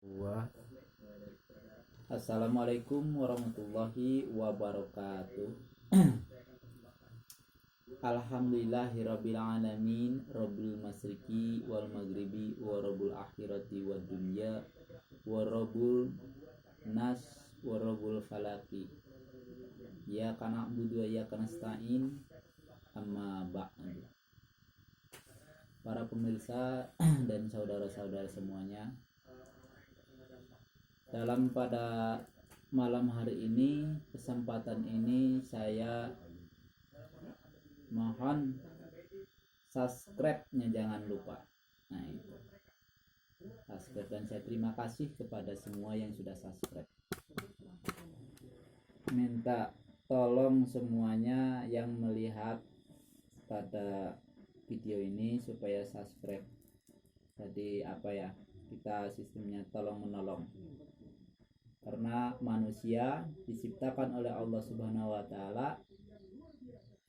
Wah, Assalamualaikum warahmatullahi wabarakatuh. Alhamdulillahirabbil alamin, rabbil masyriqi wal maghribi wa rabbul akhirati wad dunya wa rabbul nas wa rabbul falaki. Ya kana budu ya kana stain amma ba'du. Para pemirsa dan saudara-saudara semuanya, dalam pada malam hari ini, kesempatan ini saya mohon subscribe-nya jangan lupa. Nah itu subscribe, dan saya terima kasih kepada semua yang sudah subscribe. Minta tolong semuanya yang melihat pada video ini supaya subscribe. Jadi kita sistemnya tolong menolong, karena manusia diciptakan oleh Allah Subhanahu wa taala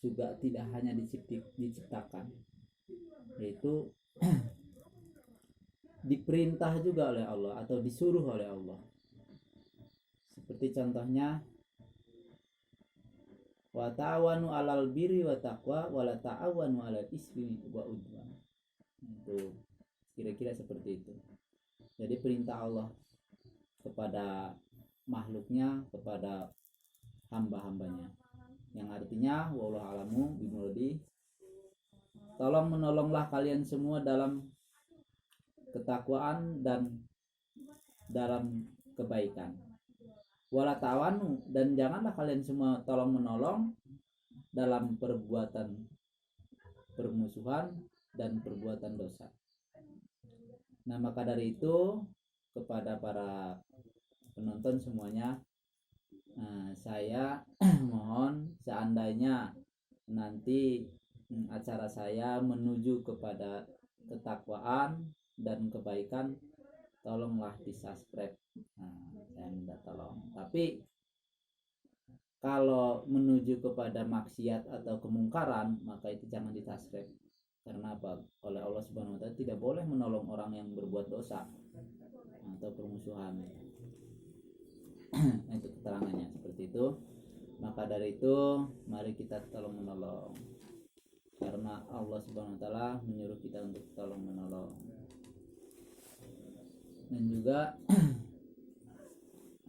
juga tidak hanya diciptakan, yaitu diperintah juga oleh Allah atau disuruh oleh Allah. Seperti contohnya, wa ta'awanu 'alal birri wa taqwa wa la ta'awanu 'alal ismi wa udwan. Itu kira-kira seperti itu. Jadi perintah Allah kepada makhluknya, kepada hamba-hambanya, yang artinya wallahu a'lamu bimuradi, tolong menolonglah kalian semua dalam ketakwaan dan dalam kebaikan. Wala ta'awanu, dan janganlah kalian semua tolong menolong dalam perbuatan permusuhan dan perbuatan dosa. Nah, maka dari itu kepada para penonton semuanya, saya mohon seandainya nanti acara saya menuju kepada ketakwaan dan kebaikan, tolonglah di subscribe. Saya minta tolong. Tapi kalau menuju kepada maksiat atau kemungkaran, maka itu jangan di subscribe. Karena apa? Oleh Allah Subhanahu wa taala tidak boleh menolong orang yang berbuat dosa atau permusuhan. Itu keterangannya seperti itu. Maka dari itu mari kita tolong menolong, karena Allah Subhanahu wa taala menyuruh kita untuk tolong menolong. Dan juga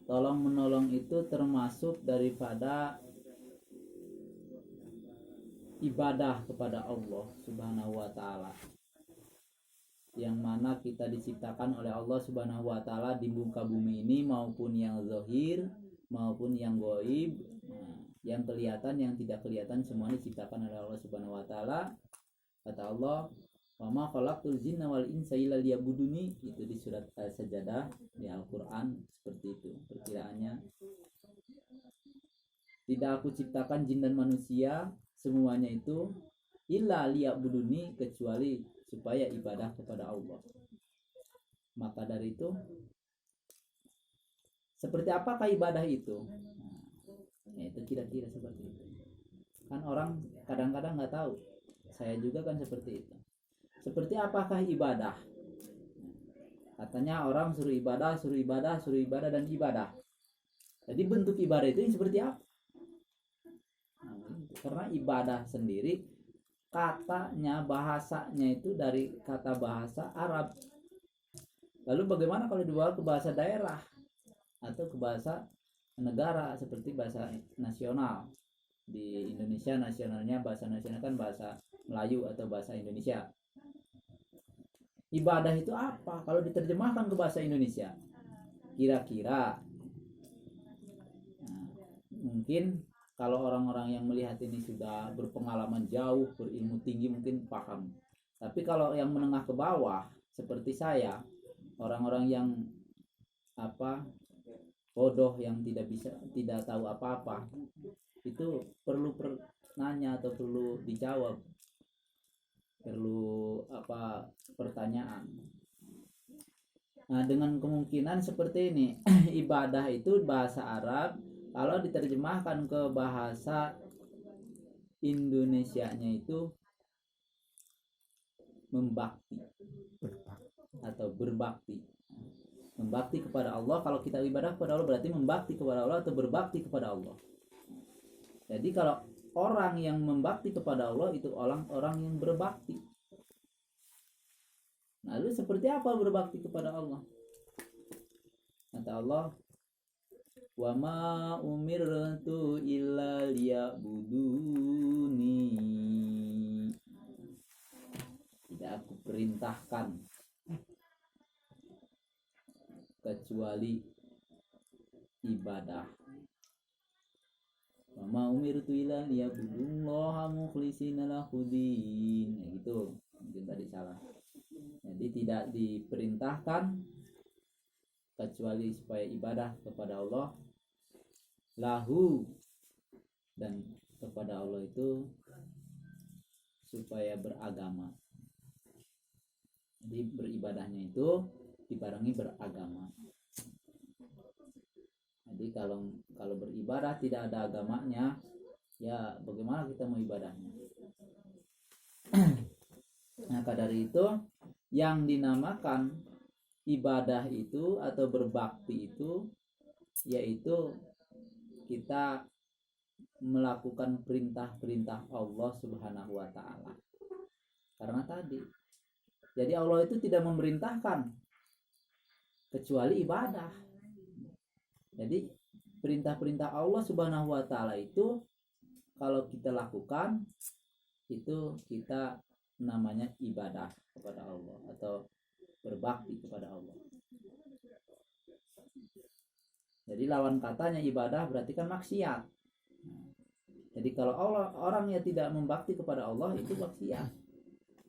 tolong menolong itu termasuk daripada ibadah kepada Allah Subhanahu wa taala, yang mana kita diciptakan oleh Allah Subhanahu wa taala di muka bumi ini, maupun yang zahir maupun yang gaib, yang kelihatan yang tidak kelihatan, semuanya diciptakan oleh Allah Subhanahu wa taala. Kata Allah, wa ma khalaqtul jinna wal insa illa liya'buduni, itu di surat As-Sajdah di Al-Qur'an. Seperti itu perkiraannya, tidak aku ciptakan jin dan manusia semuanya itu illa liya'buduni, kecuali supaya ibadah kepada Allah. Maka dari itu, seperti apakah ibadah itu? Itu kira-kira seperti itu. Kan orang kadang-kadang nggak tahu. Saya juga kan seperti itu. Seperti apakah ibadah? Katanya orang suruh ibadah, suruh ibadah, suruh ibadah dan ibadah. Jadi bentuk ibadah itu seperti apa? Karena ibadah sendiri katanya, bahasanya itu dari kata bahasa Arab. Lalu bagaimana kalau dibawa ke bahasa daerah atau ke bahasa negara, seperti bahasa nasional? Di Indonesia nasionalnya, bahasa nasional kan bahasa Melayu atau bahasa Indonesia. Ibadah itu apa kalau diterjemahkan ke bahasa Indonesia? Kira-kira mungkin kalau orang-orang yang melihat ini sudah berpengalaman jauh, berilmu tinggi, mungkin paham. Tapi kalau yang menengah ke bawah seperti saya, orang-orang yang bodoh, yang tidak tahu apa-apa, itu perlu nanya atau perlu dijawab, perlu pertanyaan. Nah, dengan kemungkinan seperti ini, ibadah itu bahasa Arab, kalau diterjemahkan ke bahasa Indonesianya itu membakti atau berbakti. Membakti kepada Allah, kalau kita ibadah kepada Allah berarti membakti kepada Allah atau berbakti kepada Allah. Jadi kalau orang yang membakti kepada Allah itu orang yang berbakti. Lalu seperti apa berbakti kepada Allah? Kata Allah, wa ma umirtu illa liya'buduni. Tidak aku perintahkan kecuali ibadah. Wa ma umirtu illa liya'budullaha mukhlishina lahudin. Ya gitu. Mungkin tadi salah. Jadi tidak diperintahkan kecuali supaya ibadah kepada Allah, lahu, dan kepada Allah itu supaya beragama. Jadi beribadahnya itu dibarengi beragama. Jadi kalau beribadah tidak ada agamanya, ya bagaimana kita mau ibadahnya? Maka dari itu yang dinamakan ibadah itu atau berbakti itu yaitu kita melakukan perintah-perintah Allah Subhanahu wa taala. Karena tadi jadi Allah itu tidak memerintahkan kecuali ibadah. Jadi perintah-perintah Allah Subhanahu wa taala itu kalau kita lakukan itu kita namanya ibadah kepada Allah atau berbakti kepada Allah. Jadi lawan katanya ibadah berarti kan maksiat. Jadi kalau orang yang tidak membakti kepada Allah itu maksiat.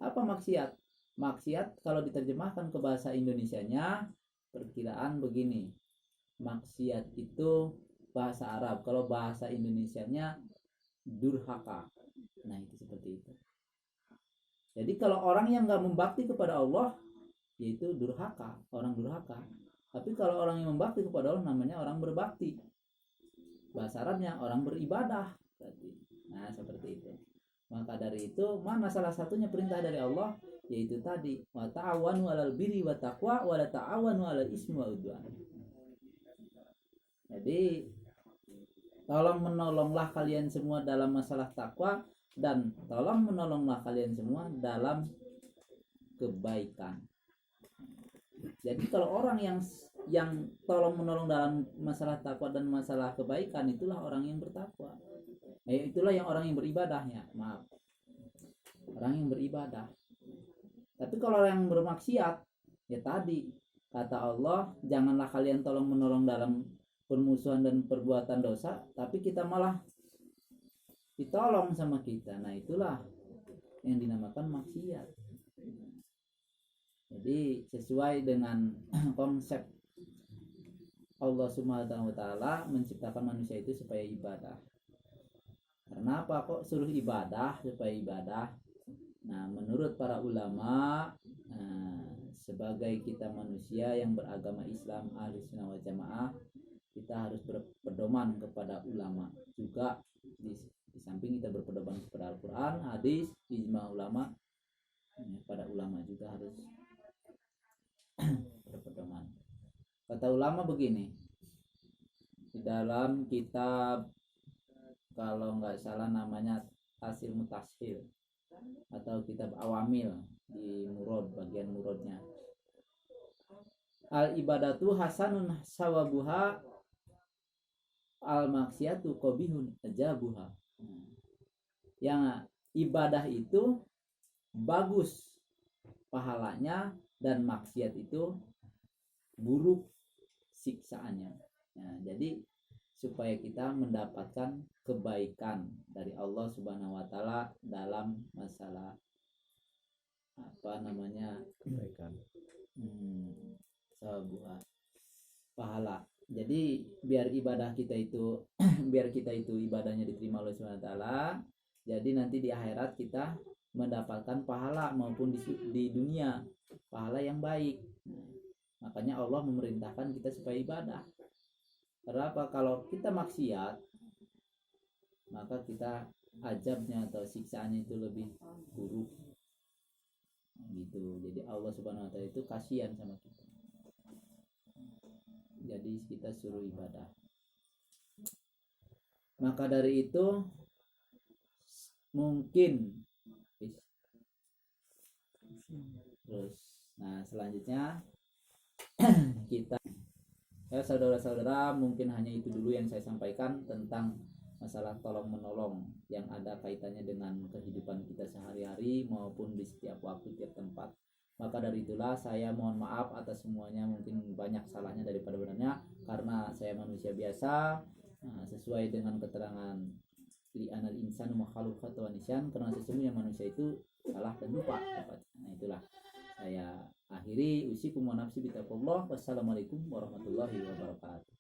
Apa maksiat? Maksiat kalau diterjemahkan ke bahasa Indonesianya perkiraan begini. Maksiat itu bahasa Arab. Kalau bahasa Indonesianya durhaka. Nah itu seperti itu. Jadi kalau orang yang nggak membakti kepada Allah yaitu durhaka, orang durhaka. Tapi kalau orang yang membakti kepada Allah namanya orang berbakti. Bahasa Arabnya orang beribadah berarti. Nah seperti itu. Maka dari itu mana salah satunya perintah dari Allah yaitu tadi wa ta'awanu 'alal birri wa taqwa wa la ta'awanu 'alal ismi wa udwan. Jadi tolong menolonglah kalian semua dalam masalah takwa dan tolong menolonglah kalian semua dalam kebaikan. Jadi kalau orang yang tolong menolong dalam masalah takwa dan masalah kebaikan itulah orang yang bertakwa. Itulah yang orang yang beribadahnya. Maaf. Orang yang beribadah. Tapi kalau orang yang bermaksiat, ya tadi kata Allah, janganlah kalian tolong menolong dalam permusuhan dan perbuatan dosa, tapi kita malah ditolong sama kita. Nah, itulah yang dinamakan maksiat. Jadi sesuai dengan konsep Allah Subhanahu wa taala menciptakan manusia itu supaya ibadah. Karena apa kok suruh ibadah supaya ibadah? Nah, menurut para ulama, sebagai kita manusia yang beragama Islam ahli sunnah wal jamaah, kita harus berpedoman kepada ulama. Juga di samping kita berpedoman kepada Al-Quran, hadis, ijma ulama, pada ulama juga harus berpedoman. Kata ulama begini, di dalam kitab kalau nggak salah namanya Tasil Mutashil atau kitab Awamil di Murad, bagian muradnya, al ibadatu hasanun sawabuha al maksiatu qabihun ajabuha. Yang ibadah itu bagus pahalanya dan maksiat itu buruk siksaannya. Nah, jadi supaya kita mendapatkan kebaikan dari Allah Subhanahu wa taala dalam masalah kebaikan. Sebuah pahala. Jadi biar ibadah kita itu biar kita itu ibadahnya diterima oleh Subhanahu wa taala, jadi nanti di akhirat kita mendapatkan pahala maupun di dunia pahala yang baik. Makanya Allah memerintahkan kita supaya ibadah. Kenapa? Kalau kita maksiat, maka kita azabnya atau siksaannya itu lebih buruk. Gitu. Jadi Allah Subhanahu wa taala itu kasihan sama kita. jadi kita suruh ibadah. Maka dari itu mungkin terus, nah selanjutnya kita saudara-saudara, mungkin hanya itu dulu yang saya sampaikan tentang masalah tolong menolong yang ada kaitannya dengan kehidupan kita sehari-hari maupun di setiap waktu, tiap tempat. Maka dari itulah saya mohon maaf atas semuanya, mungkin banyak salahnya daripada benarnya karena saya manusia biasa. Sesuai dengan keterangan li'anal insanu makhluk khata'an nisyan, karena sesungguhnya manusia itu salah dan lupa. Nah itulah saya akhiri. Usikum wa nafsi bitaqwallah. Wassalamualaikum warahmatullahi wabarakatuh.